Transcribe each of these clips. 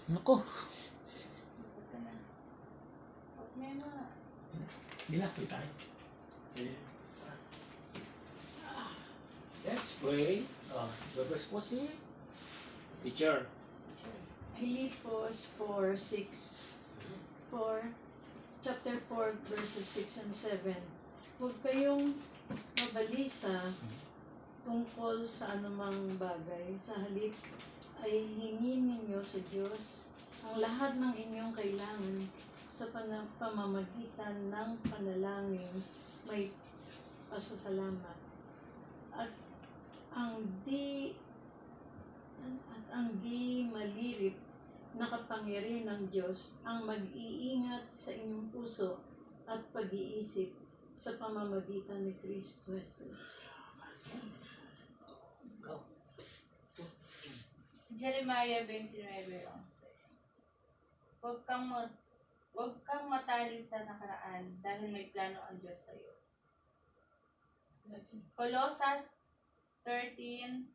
Nako. Huwag ka na. Huwag mo na. Hindi na, pray tayo. Let's pray. Verse po si teacher. Philippians 4, chapter 4, verses 6 and 7. Huwag kayong mabalisa tungkol sa anumang bagay. Sa halip ay hingin ninyo sa Diyos ang lahat ng inyong kailangan sa pamamagitan ng panalangin may pasasalamat. At ang di malirip na kapangyarihan ng Diyos ang mag-iingat sa inyong puso at pag-iisip sa pamamagitan ni Kristo Jesus. Go. Jeremiah 29:11. Huwag kang matali sa nakaraan dahil may plano ang Diyos sa iyo. Colossus 3:13.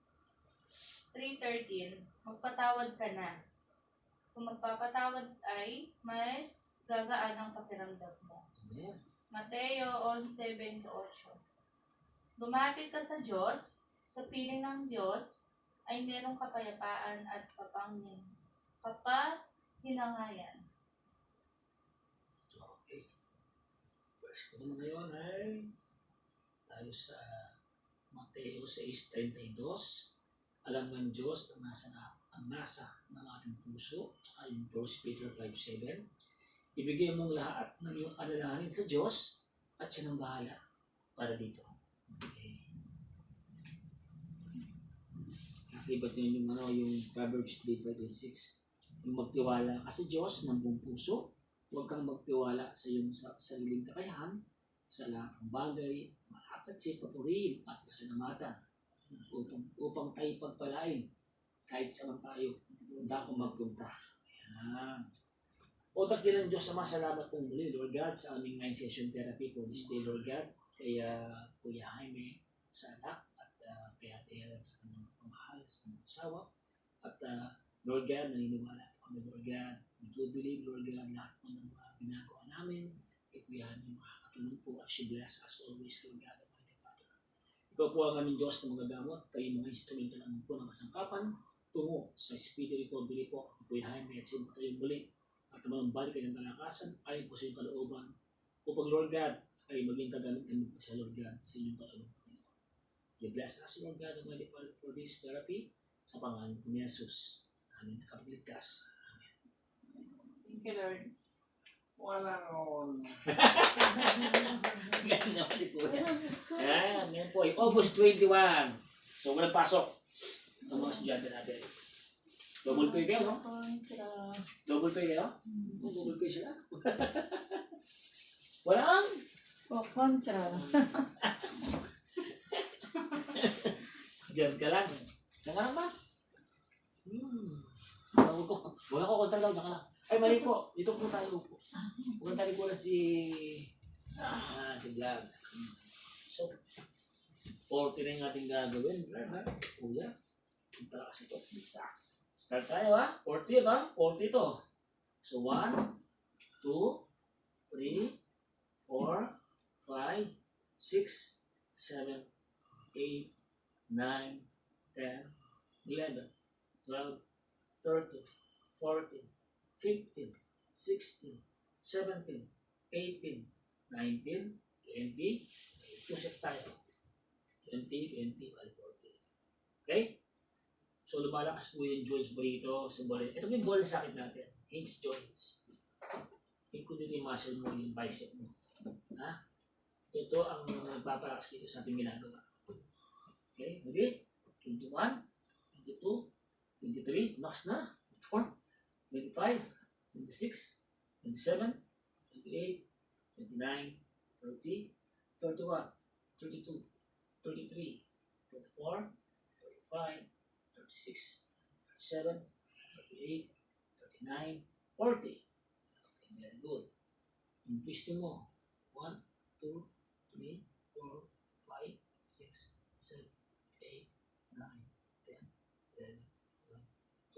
Magpatawad ka na. Kung magpapatawad ay mas gagaan ang pakiramdam mo. Amen. Mateo 11:28. Lumapit ka sa Diyos, sa piling ng Diyos ay merong kapayapaan at kapahinangayan. Okay. Verse ko naman ngayon ay tayo sa Mateo 6:32. Alam ng Diyos ang nasa ng ating puso, at yung 1 Peter 5:7. Ibigay mong lahat ng iyong alalahanin sa Diyos at siya nang bahala para dito. Okay. Nakibat yun yung Proverbs 3:6. Yung magtiwala ka sa Diyos ng buong puso, huwag kang magtiwala sa iyong sariling kakayahan, sa lahat ng bagay, malapat siya papurihin at pasalamatan upang tayo pagpalain kahit saan tayo punta kung magpunta. Ayan. Utak din ng Diyos Ama, salamat pong muli, Lord God, sa aming 9-session therapy for this day, Lord God. Kaya Kuya Jaime sa anak at kaya Teran sa kanyang pamahal, sa kanyang asawa. At Lord God, naniniwala po kami, Lord God. We do believe, Lord God, lahat po ng mga ginagawa namin. Kay Kuya Jaime, makakatulong po as you bless us always, Lord God, Almighty Father. Ikaw po ang aming Diyos na mga gamot. Kayo mga instrumento naman po ng kasangkapan tungo sa speedy recovery po. Kuya Jaime at sin po tayo muli. At naman balik kayo ng kalakasan ayon po sa inyong kalooban. Upang Lord God, ay maging kagamit kami po sa Lord God sa inyong kalooban. You bless us, Lord God, Almighty Father, for this therapy sa pangalan po ni Jesus. Amin. Kapagligtas. Amen. Thank you, Lord. Wala on. Ganyan naman ni Kuya. Ngayon po ay August 21. So, walang pasok ang mga estudyante natin. Double pay kayo, no? Double pay kayo? Double pay sila. Walang? O kontra. Diyan ka lang. Diyan ka lang ba? Wala ko kontra daw. Diyan ka lang. Ay, mali po. Dito po tayo po. Huwag tayo po lang si Vlog. So, 40 na yung ating gagawin. Kuya. Yung pala kasi ito. Start tayo ha. 40 ha. 40 ito. So 1, 2, 3, 4, 5, 6, 7, 8, 9, 10, 11, 12, 13, 14, 15, 16, 17, 18, 19, 20, 2 sets tayo. 20, 20, 40. Okay? So, lumalakas po yung joints mo rito sa ball. Ito po yung ball sakit natin. Hinge joints. Including yung muscle mo, yung bicep mo. Ha? Ito ang nagpapalakas dito sa ating ginagawa. Okay? Ready? 21, 22, 23, lakas na. 24, 25, 26, 27, 28, 29, 30, 31, 32, 33, 34, 35, 36, 37, 38, 39, 40. Okay, very good. Yung twist mo. 1, 2, 3, 4, 5, 6, 7, 8, 9, 10, 11, 12,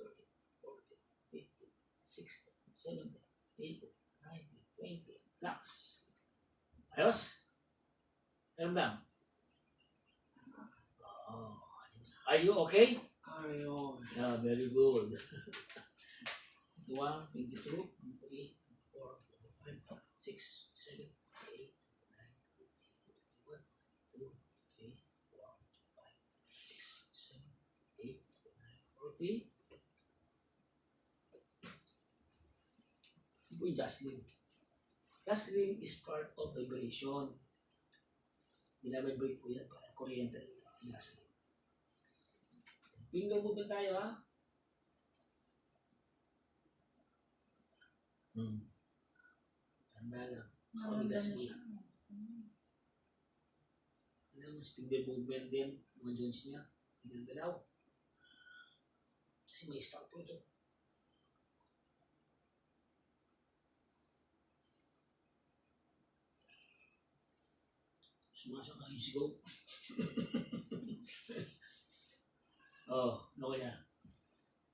13, 14, 15, 60, 70, 80, 90, 20, relax. Ayos? Ayun lang. Oh, ayos. Are you okay? Ayun. Yeah, very good. 21, 22, 23, 24, 25, 6, 7, 8, 9, 10, 11, 12, 13, 14, 15, 16, 17, 18, 19, 20. Ito po yung Jocelyn. Jocelyn is part of vibration. Binabibrate po yan para kuryente rin yan si Jocelyn. Finger movement tayo ha. Tanda lang. Mabigas mo yan. Alam mo, finger movement din, mga joints niya. Ginagalaw. Kasi may start po ito. Sumasang ka yung sigaw. Ano kaya?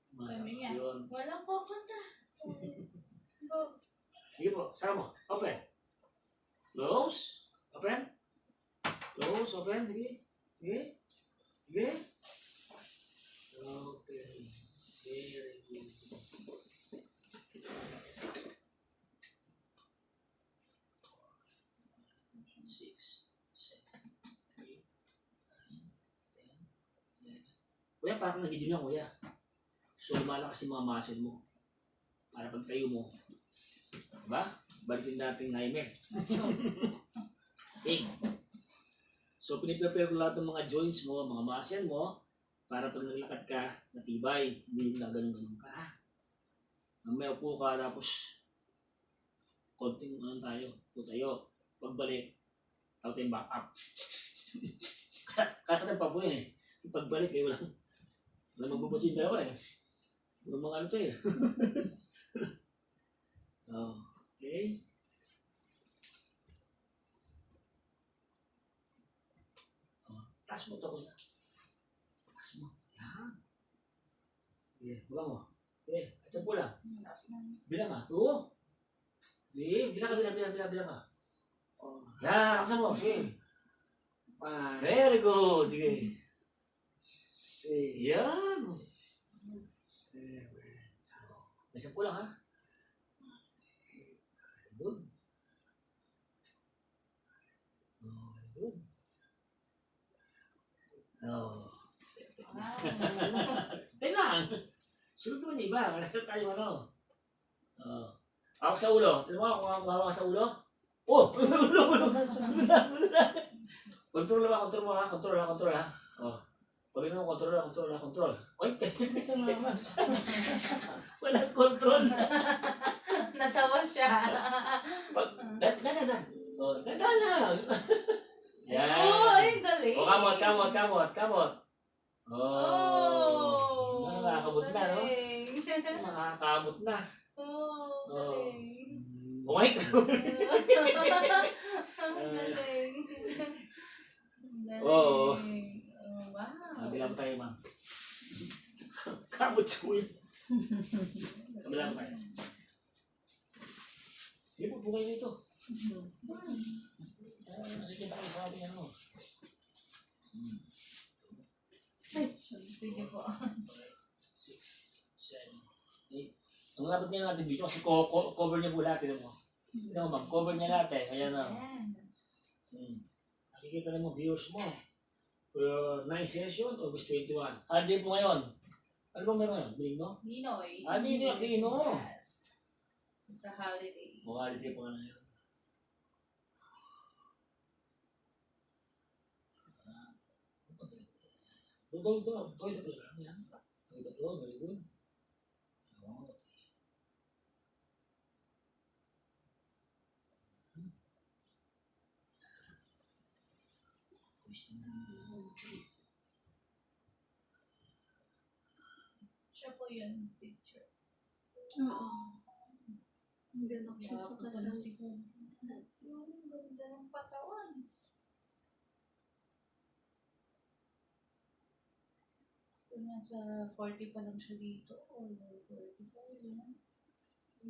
Sumasang Sabi ka niya, yun. walang kukontra. Go. Sige po, sara mo. Open. Close. Open. Close, open. Sige. Sige. Sige. Okay. Very good. Six, seven, eight, nine, 10, 11. Kuya, parang nag-gym yan, kuya. So, lumalakas yung mga muscle mo. Para pag tayo mo. Diba? Balikin natin Jaime. Sting. So, piniprepare ko lahat ng mga joints mo, mga muscle mo, para pag naglakad ka, matibay. Hindi yung ganun-ganun ka. Mamaya upo ka, tapos konting tayo, upo tayo. Pagbalik, tawag tayong back up. Kakatang pa po yun eh. Pagbalik eh, walang magbubutsin tayo eh. Walang mga ano to eh. Okay. Taas mo to kuya. Taas mo. Yan. Okay, baba mo. Okay, at sa pula. Bilang ka. 2. 3. Bilang ka. Oh, Yan, aksa mo. Sige. 5, Very good. Sige. 6, Yan. 7, May sa pula ha. Very good. Very good. Oh. Tingnan. Sunod mo niya iba. Kaya tayo ano. Ako sa ulo. Tingnan mo kung ako sa ulo. Oh! Ulo. Control mo ha. Control ha. Oh. Pag ino mo, control. Oy! Walang control. Natawa siya. Dadan. Oh, dadan lang. Yan. Oh, ay galing. Oh, kamot. Oh. Nakakabot na, no? Galing. Nakakabot na. Oh, galing. Oh my God. Ang galing. Galing. Oo. Oh, wow. Sabi lang tayo, ma'am. Kamot si kuya. Sabi lang tayo. Hindi po, bukay nito. Nakikita kayo sa ating ano. Sige po. 6, 7, 8. Ang dapat niya natin video kasi cover niya po lahat. Tignan mo. Tignan mo, ma'am. Cover niya lahat eh. Ayan na. Yes. Nakikita na mo, viewers mo. For 9 session, August 21. Holiday po ngayon. Ano bang meron ngayon? Biling mo? Ninoy. Ninoy Aquino. Yes. It's a holiday. Holiday po ngayon. Go. Go ito pala lang yan. Ito po, very good. Oh, Siya po yun, picture. Oo. Ang ganak siya sa kasal. Yung ganda ng patawan. Kung nasa 40 pa lang siya dito, or 45, yun. Nga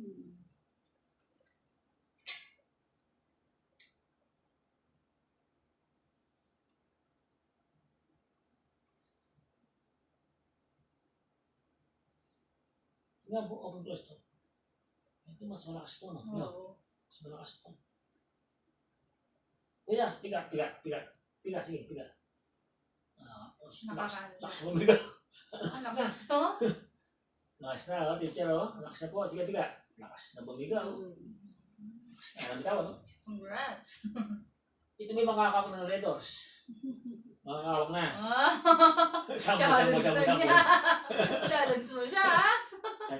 po, open close to. Ito mas malakas to, no? Yo, Oo. mas malakas to. Kuya, piga, sige, piga. Lakas mo biga. Ang lakas to. Lakas na, teacher, lakas na po, sige, piga. Lakas na bumiga, Lakas na, nabitaw, no? Congrats. Ito may makakawak ng Red Doors. Makakawak na. Ah. Sampo. Challenge mo siya, ha?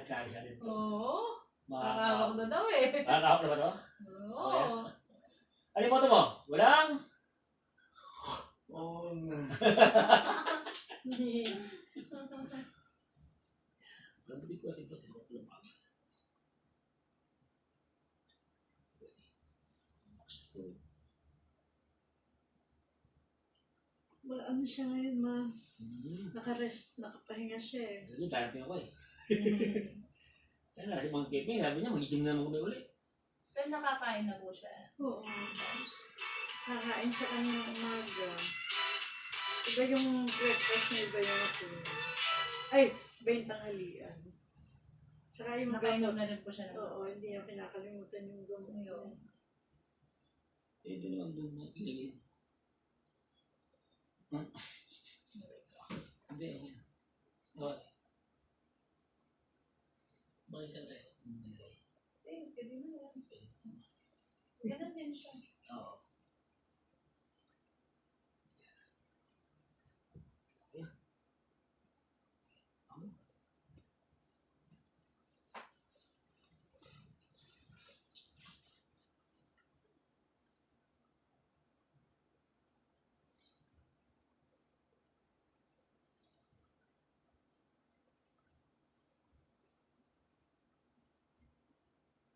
Tsaka siya dito. Oo. Makakawak. Makakawak na daw eh. Makakawak na ba to? Oo. Ano yung motto mo? Walang? Oo nga. Ganda ko kasi ito. Wala ano siya ngayon, ma. Naka-rest, nakapahinga siya eh. Hindi, darating ako eh. Kaya na, si Mang Kepe, sabi niya, magiging naman kami uli. Pero nakakain na po siya. Oo. Kakain siya kanyang umaga. Iba yung breakfast niya, iba yung ay, iba yung tanghalian. Saka yung Nakainom gamot. na rin po siya ng Oo, hindi niya kinakalimutan yung gamot. Yun. Eh, ito naman doon mo ilagay. Hindi, okay. Okay. Bakit ka tayo? Ilagay. Eh, pwede na yan. Ganun din siya. Oo. Ayan. Ako.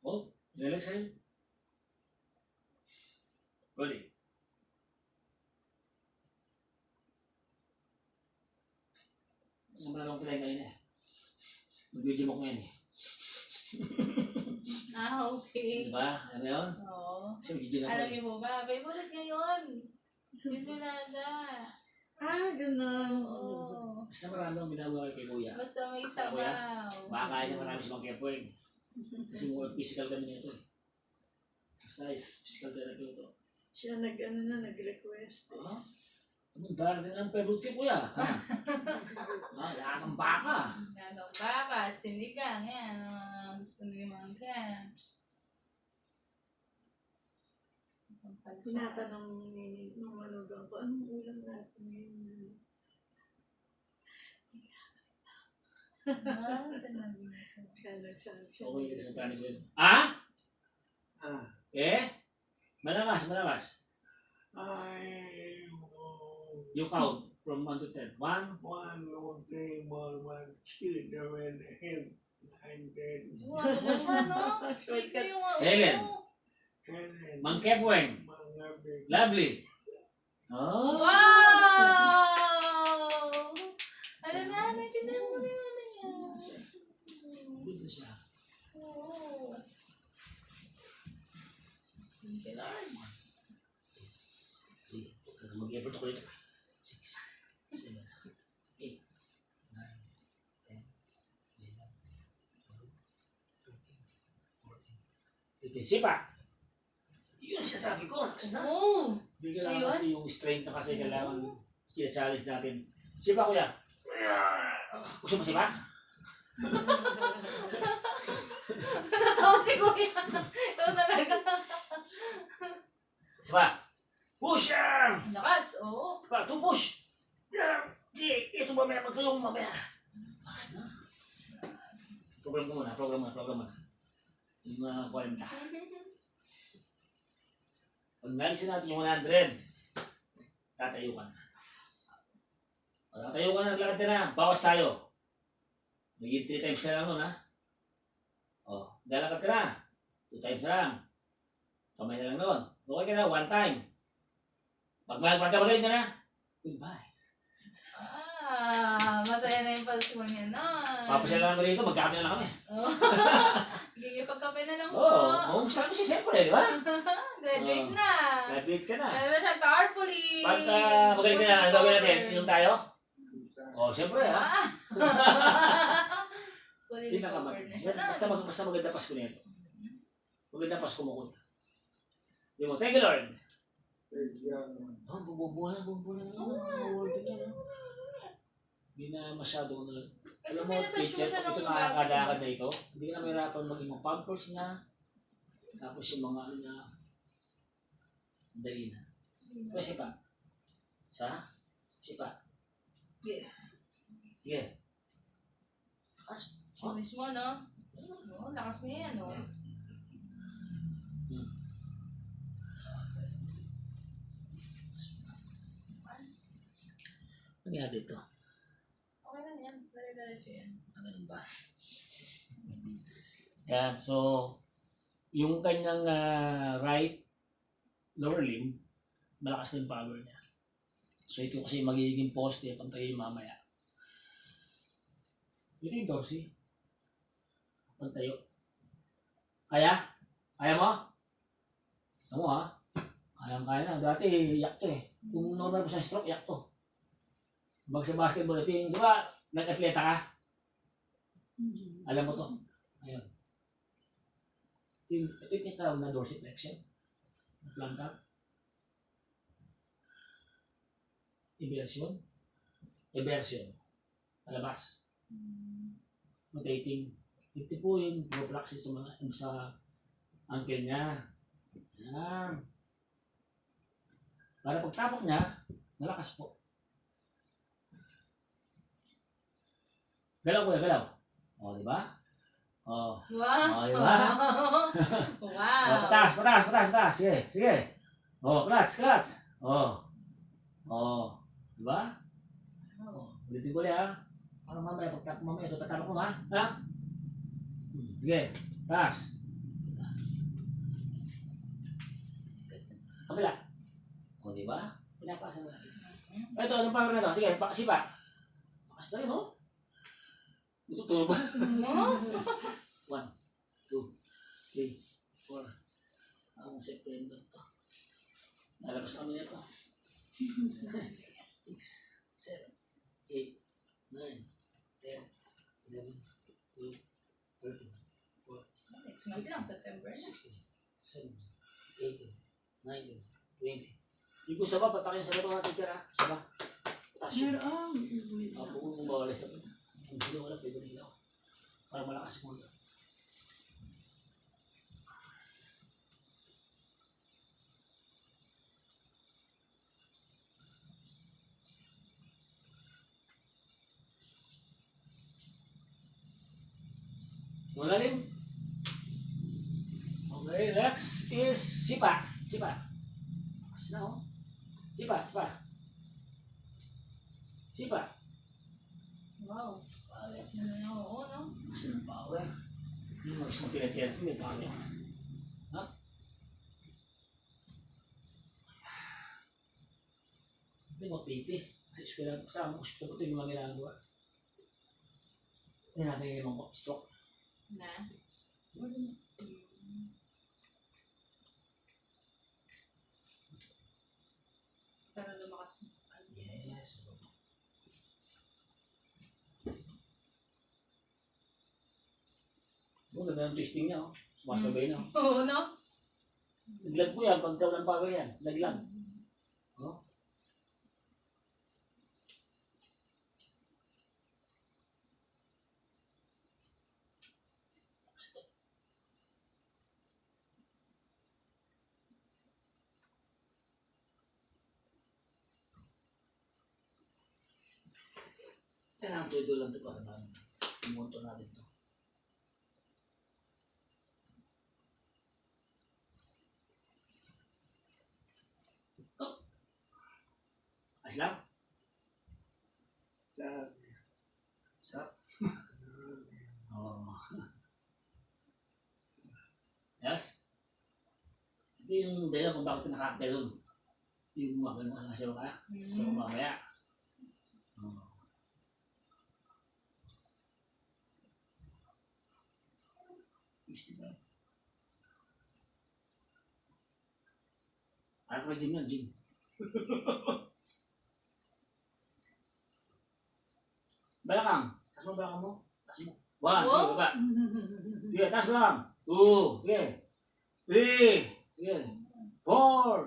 Oh, relax sa'yo. Ready? Ang maraming kinain kanina eh. Mag-video mo ko ngayon eh. Ah, okay. Diba? Alam mo yun? Oo. Kasi mag-video na Alam ko niyo po ba? Favorite ngayon. Pinulada. Ganun. Oo. Basta marami akong binabuha kay Kuya. Basta may Kuya, sabaw. makakain na marami si Mang Kepo eh. Kasi more physical kami nito eh. Exercise, physical therapy ito. Siya nag-request. Ah? Anong darating ng favorite kay Kuya? Ha? Lahat ng baka. Nanong baka, sinigang, yan. Gusto niyo yung mga camps. Tinatanong nung manugang ko, anong ulam natin ngayon? Ah, sinabi niyo. Siya nagsabi siya. Okay, sa tani ko yun. Ah? Ah. Eh? Malakas. You count from 1 to 10. 1, 1, 2, 3, 4, 1, 2, 7, 8, 9, 10. Wow, ano siya, no? Sweet na yung Helen. Helen. Mang Kepweng. Mga big. Lovely. Oh. Wow! Ano na, natindihan mo na yung ano niya. Good na siya. Oo. Thank you, Lord. Mag-effort ako dito. 6, 7, 8, 9, 10, 11, 12, 13, 14, 15. Sipa! Yun siya sabi ko. Nakas na. Oo. Bigyan Siya lang yun? kasi yung strength na kasi kailangan challenge natin. Sipa, Kuya. Gusto mo sipa? Natawa si Kuya. Ito talaga. Sipa! Push! Lakas, oo. Sipa, 2 push! Sige, ito mamaya, magtulong mamaya. Lakas na. Program mo na. Yung mga 40. Pag nalisin natin yung 100, tatayo ka na. Pag tatayo ka na, naglakad ka na, bawas tayo. Magiging 3 times ka lang nun, ha? O, lalakad ka na. 2 times na lang. Kamay na lang nun. Okay ka na, 1 time. Pag magpapagaling ka na, goodbye. Ah, masaya na yung Pasko niya na. Papasya lang kami rito, magkakape na lang kami. Oh. Gigipagkape na lang po. Oo, magugustuhan mo siya siyempre, di ba? Graduate na. Graduate ka na. Meron na siya carpooling. Pagka magaling ka na, ano gawin natin? Inom tayo? Oh, siyempre ha. Fully Pinakamaganda. recovered na siya. Basta maganda Pasko nito. Maganda Pasko mo ko. Di mo, thank you Lord. Oh, bububuhan. Hindi na masyado na. Kasi Alam mo, pinasearch mo teacher, siya ng ito nakakadakad na ito. Hindi ka na mahirapan maging mga pampers niya. Tapos yung mga ano niya. Dali na. Pwede sipa. Sipa. Sige. Siya mismo, no? Oo, lakas niya yan, no? Ano nga dito? Okay lang yan. Dali-diretso yan. Ganun ba? Yan, so, yung kanyang right lower limb, malakas na yung power niya. So, ito kasi magiging poste pag tayo mamaya. Ito yung dorsey. Pag tayo. Kaya? Kaya mo? Ano mo ha? Kaya na. Dati, yak to eh. Kung normal ko sa stroke, yak to. Pag sa basketball, ito yung, di ba, nag-atleta ka? Alam mo to? Ayun. Ito yung tinatawag na dorsiflexion. Planta. Eversion. Palabas. Rotating. Ito po yung propraxis sa ankle niya. Yan. Para pagtapok niya, malakas po. Galaw ko galaw. O, di ba? O. Wow! O, di ba? Wow! O, patas. Sige. O, clutch. O. Di ba? O, ulitin ko ulit ha. Para mamaya, pagtapok mamaya, ito tatapok mo ha. Ha? Sige, taas. Kabila. O, di ba? Pinapasa natin. Ito, anong power na ito? Sige, sipa. Pakas na rin, no? Ito, tulo ba? 1, 2, 3, 4. Ang September to. Nalabas kami nito. 6, 7, 8, 9, 10, 11, 12, 13, 14, Next month lang, September na. 16, 17, 18, 19, 20. Hindi ko saba, patakin sa ito mga teacher ha. Saba. Potassium. Kung bawal sa pala. Kung hindi wala, pwede rin ako. Para malakas mo yun. Malalim. Okay, next is sipa. Mas na oh. Sipa. Wow! Palit na na ako, no? Mas ng power. Yung mas ng pinatiyat ko, may power. Ha? Hindi mo piti. Sa eskwela, sa among hospital ko ito yung mga ginagawa. Hindi natin yung mga stroke. Na? Para lumakas mo. Yes. Oh, ganda ng twisting niya, oh. Sumasabay na, oh. Oo, no? Naglag po yan, pagkaw ng power yan. Laglag. Oh. Kailangan tuloy lang ito para namin. Pumunto natin ito. Oh. Ayos lang? Sarap. Oh. Yes? Ito yung dahilan kung bakit nakakita doon. Yung mga ganun kasi ka. So, mamaya. Oh. 65. Ano ba gym yun? Gym. Balakang. Taas mo balakang mo. Taas mo. 1, 2, baba. Sige, taas balakang. 2, sige. 3, sige. 4,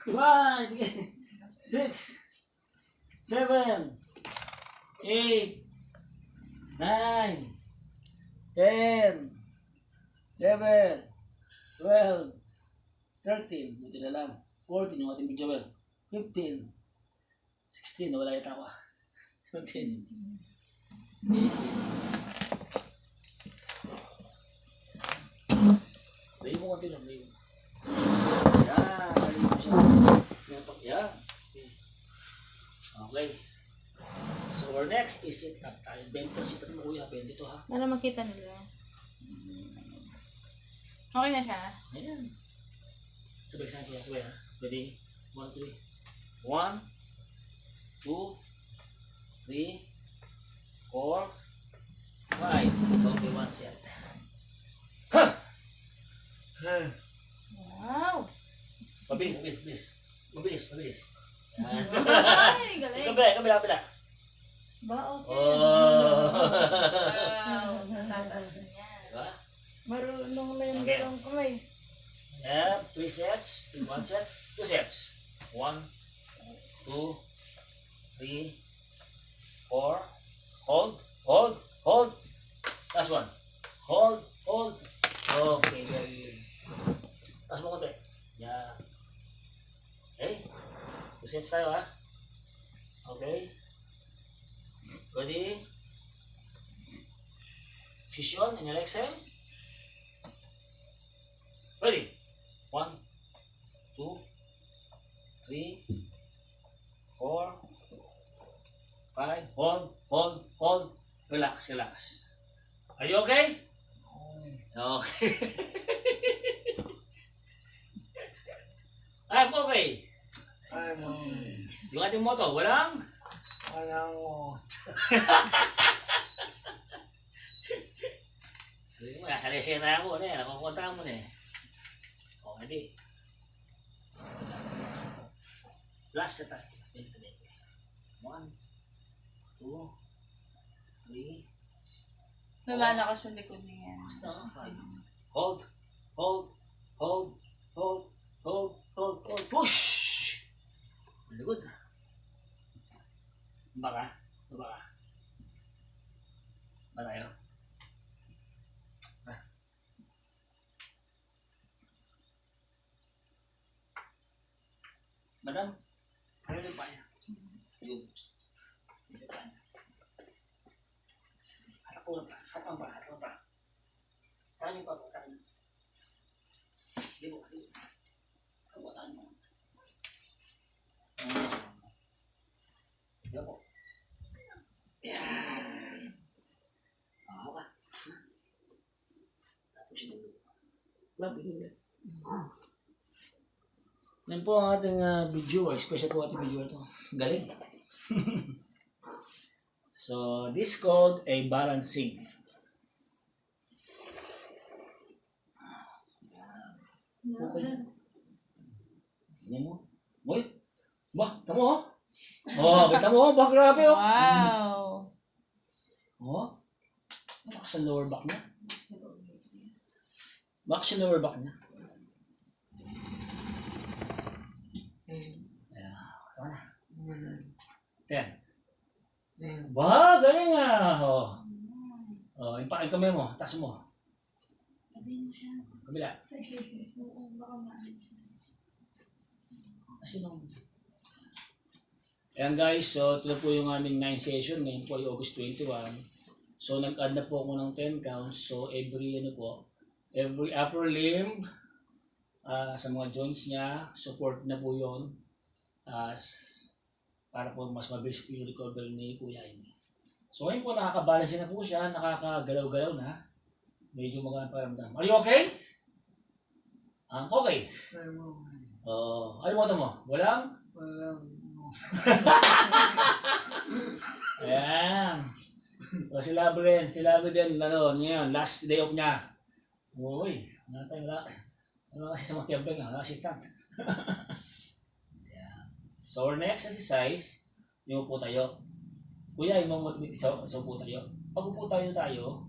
5, sige. 6, 7, 8, 9, 10, 11, 12, 13, buti na lang. 14, yung ating video well. 15, 16, nawala yata ako. 17, 18. Layo mo konti lang, layo. Yan, layo mo siya. Yan. Okay. So our next is sit up tayo. Bento, sit up mo kuya. Bento to ha. Para makita nila. Okay na siya? Ayan. Sabay sa akin, sabay ha. Ready? 1, 2, 1, 2, 3, 4, 5. Okay, one set. Wow! Mabilis, mabilis, mabilis. Mabilis, mabilis. Yan. Ay, galing! Kabila. Ba, okay. Oh. Wow! Natataas na yan. Diba? Marunong na yung Okay. dalawang kamay. Yeah, 3 sets. 1 set. 2 sets. 1, 2, 3, 4. Hold. Last one. Hold. Okay, very good. Taas mo konti. Yeah. Okay. 2 sets tayo ha. Okay. Ready? Position in your exhale. Ready? 1, 2, 3, 4, 5. Hold. Relax. Are you okay? Okay. I'm okay. Yung ating motto, walang? Sabi mo, nasa lesson na ako, nakakunta mo na eh. O, hindi. Last na tayo. 1, 2, 3, Lumalakas yung likod niya. basta 5. Hold. Push! Very good. Baba ka. Ba tayo? Madam, ano yung pa niya? Yung isa pa niya. Hatapan pa. Tahan niyo pa. Di mo. Tahan mo. Diba po? Yan. Ako ka. Tapos yung dulo. Yan po ang ating viewer. Special po ating viewer to. Galing. So, this called a balancing. Okay. Yan mo. Boy. Bah, tamo oh. Kita mo. Bah, grabe oh. Wow! Oh. Malakas ang lower back niya. Malakas yung lower back niya. Tama na. 10. Bah, galing ah. Oh, yung kamay mo. Taas mo. Kabila. Kasi nung... Ayan guys, so ito na po yung aming 9 session. Ngayon po ay August 21. So nag-add na po ako ng 10 counts. So every upper limb sa mga joints niya, support na po yun. Para po mas mabilis po yung recovery ni Kuya Amy. So ngayon po nakakabalance na po siya, nakakagalaw-galaw na. Medyo magandang paramdam. Are you okay? Okay. Ano mo ito mo? Walang? Ayan. O si Labi din, last day off niya. Uy, wala tayong ano kasi sa mga kiyambeng, wala assistant. Yan. So, our next exercise, yung upo tayo. Kuya, yung mga motivate sa upo tayo. Pag upo tayo,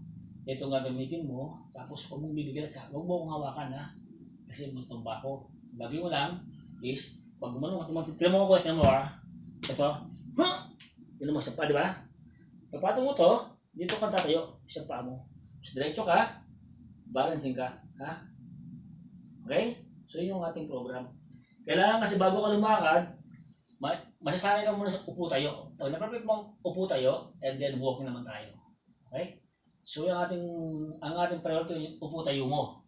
ito nga gamitin mo, tapos huwag mong bibigyan sa, huwag mo akong hawakan ha. Kasi matumba ko. Lagi mo lang is, pag gumano ka, tinan mo mo ha. Ito, tinan mo sa pa, di ba? Pagpatong mo to, dito ka tatayo, isang paa mo. So, diretso ka, balancing ka, ha? Okay? So, yun yung ating program. Kailangan kasi bago ka lumakad, masasanay ka muna sa upo tayo. Pag na-perfect mo upo tayo, and then walking naman tayo. Okay? So, ang ating priority yung upo tayo mo.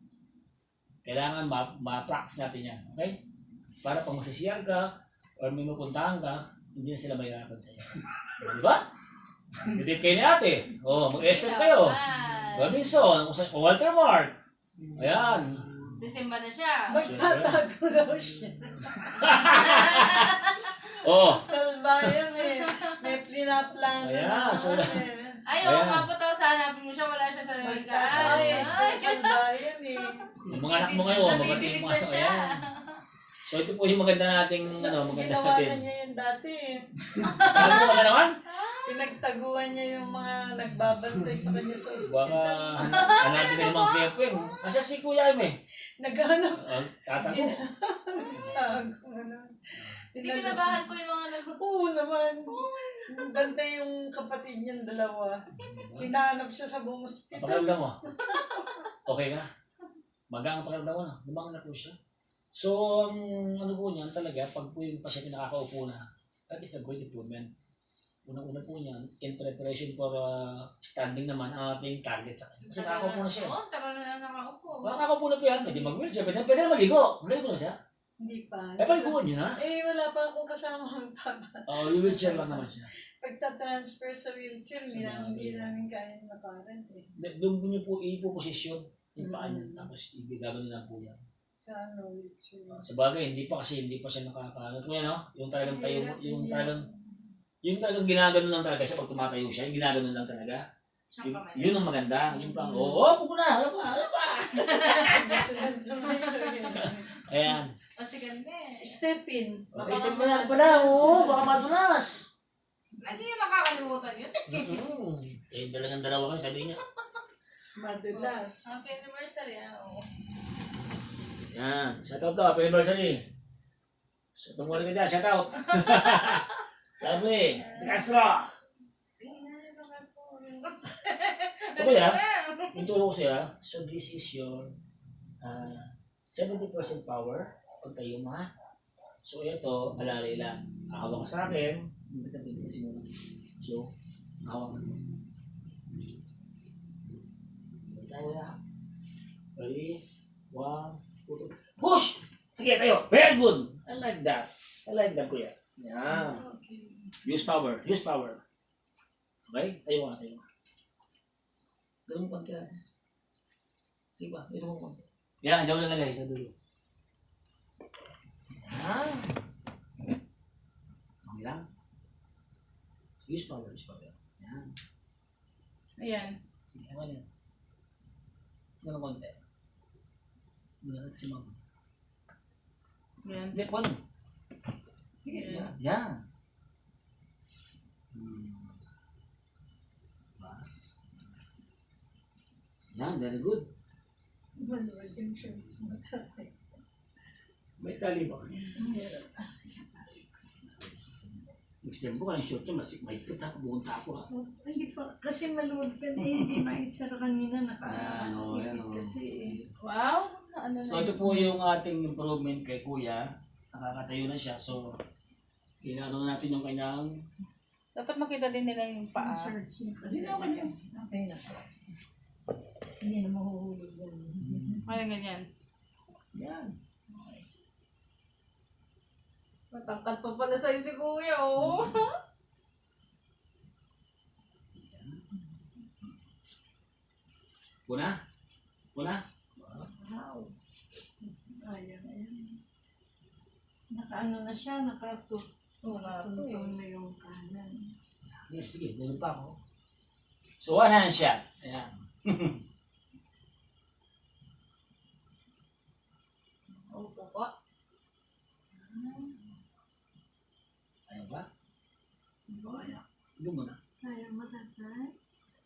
Kailangan ma-practice natin yan. Okay? Para pag magsisiyar ka, or may mapuntahan ka, hindi na sila mahirapan sa'yo. Di ba? Edit kayo ni ate. O, mag-SM kayo. Robinson, o Walter Mark. Ayan. Sisimba na siya. Magtatago daw siya. Oh. Salbayan eh. May pinaplano Ayan, so, Ay, oo, Ayan. maputaw sa hanapin mo siya, wala siya sa ligaan. Magtatago. Salbayan eh. yung mga anak mo ngayon, mabati Natitilig yung na mga siya. ayan. So, ito po yung maganda nating, maganda Ginawa na natin. niya yan dati eh. Ano mo na naman? Pinagtaguan niya yung mga nagbabantay sa kanya sa Baka, ospital. hanapin na yung mga kepeng. Asa si Kuya Ime? Naghanap. Tata ko. Tago na. Hindi kinabahan po yung mga Oo naman. Bantay yung kapatid niyang dalawa. Hinahanap siya sa buong ospital. Pakiramdam mo? Okay ka? Magang pakiramdam mo na. Lumang na po siya. So, ang ano po niyan talaga, pag po yung pasyente nakakaupo na, that is a great improvement. Unang-una po niyan, in preparation for standing naman ang ating target sa kanya. Kasi nakakaupo na siya. Oo, tagal na lang nakaupo. Nakakaupo na po yan. Pwede mag-wheelchair. Pwede na maligo. Maligo na siya. Hindi pa. Paliguan niyo na. Eh, wala pa akong kasama ang tama. Wheelchair lang naman siya. Pagta-transfer sa wheelchair, hindi namin kaya nakaran eh. Doon niyo po ipoposisyon yung paa niya. Tapos gagawin lang po yan. Sa wheelchair. Sa bagay, hindi pa siya nakakaano. Kung yan, no? Yung talagang tayo, yung talagang ginagano lang talaga siya pag tumatayo siya, yung ginagano lang talaga. Yun ang maganda. Yung pang, pupo na, hala pa. Ayan. Kasi ganda eh. Step in. Step mo lang pala, baka madulas. Lagi yung nakakalimutan yun. Eh, talagang dalawa kayo, sabi niya. Madulas. Happy anniversary, oo. Yan, shoutout to, happy anniversary. So, tungkol ka dyan, shoutout. Sabi, Castro. So, kuya, ituro ko siya. So, this is your 70% power. Pagtayo mo, ha? So, ito, alalay lang. Hawak ka sa akin. Hindi ka pwede kasi muna. So, hawak ka. Tayo, ha? Ready? 1, 2, 3. Push! Sige, tayo. Very good. I like that, kuya. Yan. Use power. Okay? Tayo ka. Ganun mo konti. Sige ba? Ito mo konti. Yan, dyan mo nalagay sa dulo. Yan. Okay lang. Use power. Yan. Ayan. Sige, ano yan? Ganun konti. Ganun si mama. Yan. Hindi, paano? Yan. Yan, very good. Maluwag yung shorts mo tatay. May tali ba? Next time po ka ng short nyo, may kita, bumunta ako ha. Hindi pa. Kasi maluwag ka na hindi maisar kanina. Yan, Kasi Wow. Ano So ito po yung ating improvement kay Kuya. Nakakatayo na siya. So, ginano natin yung kanyang... dapat makita din nila yung paa. shorts niya kasi. Hindi na ako yan. Okay na. Hindi na mahuhulog yan. Ano ganyan? Yan. Matangkad pa pala sa'yo si Kuya, oh. Kuna? Wow. Ayan. Nakaano na siya, nakatuntong na yung kanan. Yes, sige, meron pa ako. So, one hand shot. Ayan. Hindi mo na. Kaya mo, tatay?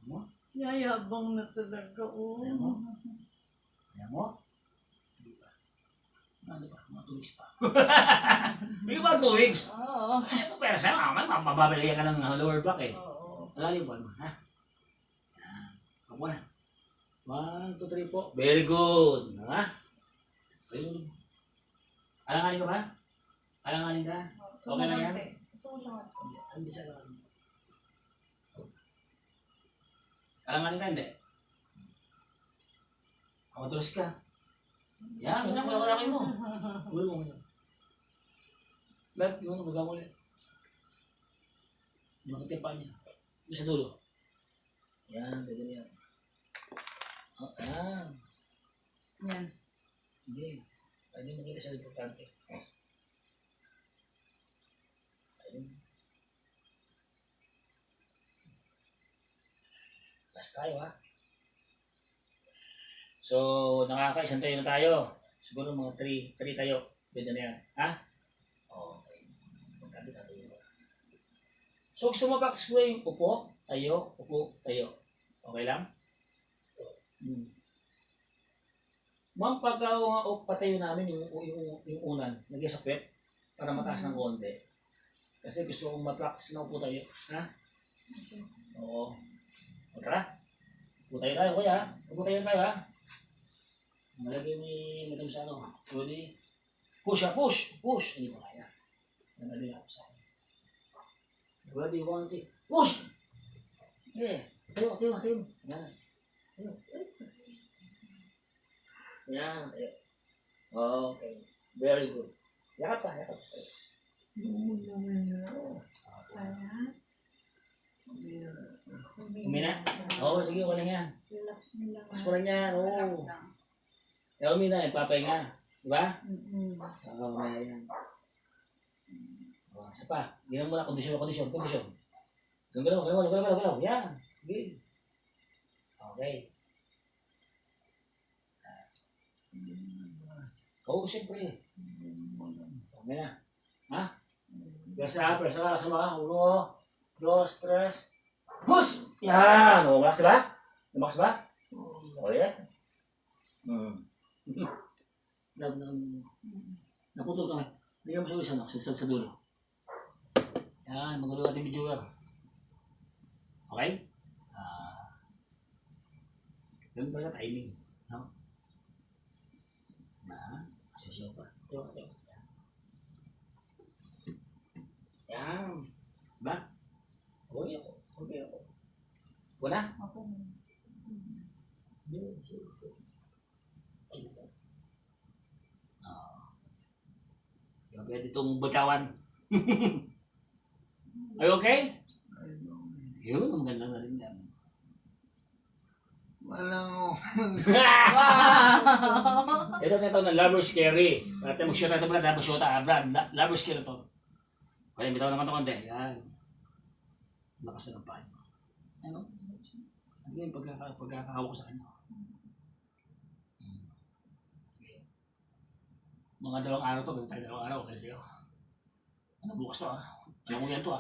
Mo? Yayabang na talaga, oh. Kaya mo? Kaya mo? Hindi pa. Ano ba? Mga 2 weeks pa. Hindi ba 2 weeks? Oo. Ay, pero sa mga mababalihan ka ng lower back eh. Oo. Malalim po, ha? Yan. Ako na. 1, 2, 3 po. Very good. Ha? Ayun. Alanganin ka ba? Alanganin ka? Okay lang yan? Gusto mo siyang Ang bisa lang. Alanganin ka, hindi? Matulas ka. Yan, ganyan. Wala kayo mo. Ulo mo ganyan. Lab, yung ano, baga mo ulit. Makita yung paa niya. Yung sa dulo. Yan, pwede na yan. Oh, yan. Yan. Hindi. Pwede makita siya importante. Ayun. Last tayo ha. So, nakaka-isang tayo na tayo. Siguro mga 3 tayo. Pwede na yan. Ha? Okay. Magkabit na tayo. So, gusto mo practice ko yung upo, tayo, upo, tayo. Okay lang? Ma'am, pagka patayo namin yung unan, nag-isapit para mataas ng konti. Kasi gusto kong ma-practice na upo tayo. Ha? Oo. O tara. Upo tayo tayo, kuya. Upo tayo tayo, ha? Malagay ni madam sa ano. Ready? Push, ha? Push! Push! Hindi pa kaya. Nalagay ako sa akin. Ready, 1, 2, push! Yeah. Tayo. Yan. Tayo. Yan. Tayo. Okay. Very good. Yakap ka. Kaya? Umina? Oo, sige, wala yan. Relax mo lang. Mas wala yan, oo. Relax lang. Kaya umina, papahinga. Diba? Mm-mm. Oo, wala yan. Isa pa. Ginawa mo na kondisyon. Galaw. Yan. Sige. Okay. Oo, siyempre. Okay na. Ha? Presa ka. Sama. 1, 2, 3. Push! Yan! O, malakas ba? Lumakas ba? O, yan. Naputol ka. Hindi mo sa dulo. Yan, magulo natin video yan. Okay? Ganun pala timing. No? Sisiyaw pa. Tayo. Yan. Diba? Okay ako. Wala? Ako. Diba pwede itong bagawan? Are you okay? Yun, ang ganda na rin yan. Walang Ito na ito ng Lover Scary. Natin mag-shoot ito Brad. Mag-shoot Brad. Lover Scary ito. Kaya bitaw naman ito konti. Yan. Lakas na ng paa niyo. Ano? Ano yung pagkakahawak ko sa kanya? Sige. Mga 2 araw to. Ganun tayo 2 araw. Okay sa'yo. Ano bukas to Alam mo yan to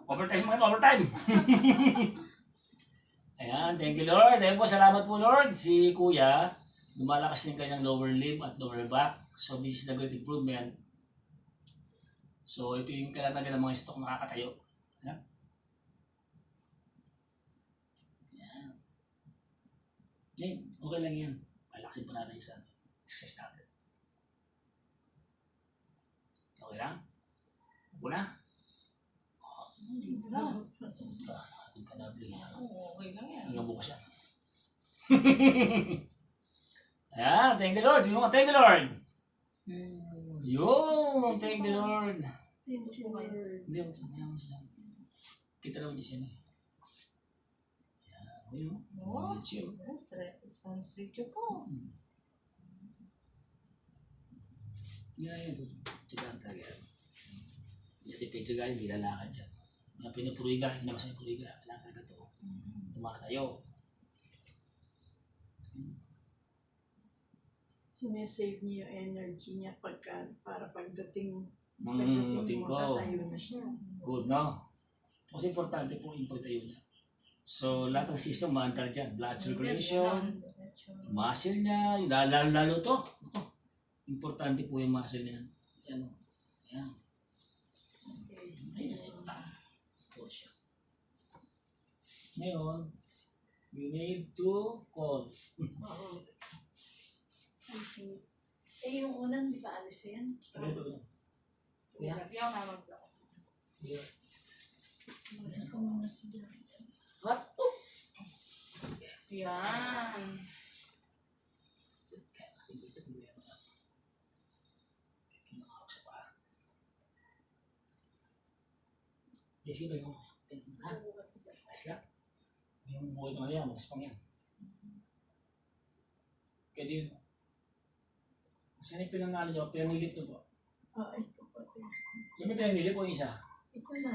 Overtime. Ayan, thank you Lord. Ayun po, salamat po Lord. Si Kuya, lumalakas yung kanyang lower limb at lower back. So this is the great improvement. So ito yung kalatagan ng mga stock nakakatayo. Ayan. Ayan. Yan, okay lang yan. Palaksin pa natin sa success natin. Okay lang? Upo na? Hindi na. Ating kanabli. Oo, okay lang yan. Hanggang bukas yan. Ayan, thank you Lord. Thank you Lord. Yun, thank you Lord. Hindi siya kayo. Hindi mo siya. Kita naman niya siya na. Ayan, yun. Oo. Chill. Isang straight po. Yan, tsagaan talaga. Hindi tsagaan, hindi lalakad siya. Mga pinupuriga, hindi naman sa pinupuriga. Kailangan talaga ito. Tumatayo. Sinesave niya yung energy niya para pagdating Tingin mo, ko. tatayo na siya. Good, no? Kasi importante po yung pagtayo niya. So, lahat ng system maantar dyan. Blood circulation, muscle niya, lalo to. Ako, importante po yung muscle niya. Yan o. Yan. Ayun na sa'yo. Po siya. Ngayon, you need to call. Oo. Alisin. Yung unan, di ba alis yan? Ano? Yeah. Yung mamag-block. Yeah. Ikaw muna siya. What? Yan. Sige ba yung ha? Ayos lang. Yung buhay na yan, magaspang yan. Pwede yun. Saan yung pinangalo nyo? Pinangilip nyo po? Ito po. Yung may pinangilip po yung isa? Ito na.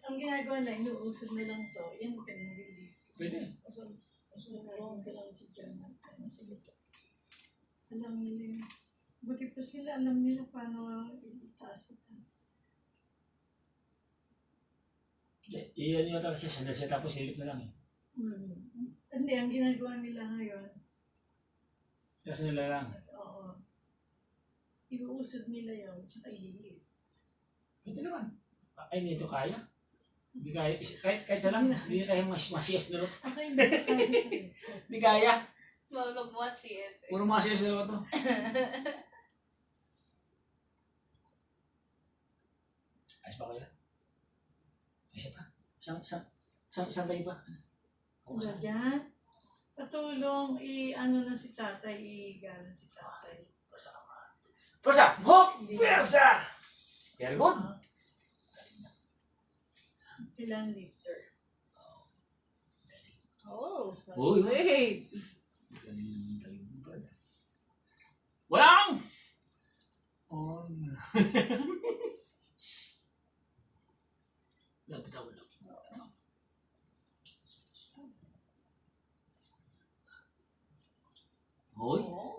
Ang ginagawa na, inuusod na lang to. Yan ang pinag-relief. Pwede. Usod na lang si John. Sige to. Alam nila. Buti po sila, alam nila paano itaas ito. Iyan yung talaga siya, tapos hilip na lang eh. Hindi, ang ginagawa nila ngayon, Siya nila lang. oo, iuusod nila yun, tsaka ihigit. Pwede naman. Ay, hindi ito kaya. Hindi kaya. Kahit sa lang, hindi kaya masiyas na ito. Okay, hindi ko kaya ito. Hindi kaya. Mag-what CS? Puro masiyas na ito. Ayos ba kaya? Ayos pa. Saan tayo ba? Wala dyan. Patulong, ano na si tatay, i-gana si tatay. Persa! Hop! Persa! Very good. Ilang liter? Oh, Uy. wait. Walang! On. Lapit ako lang. Hoy, Oh.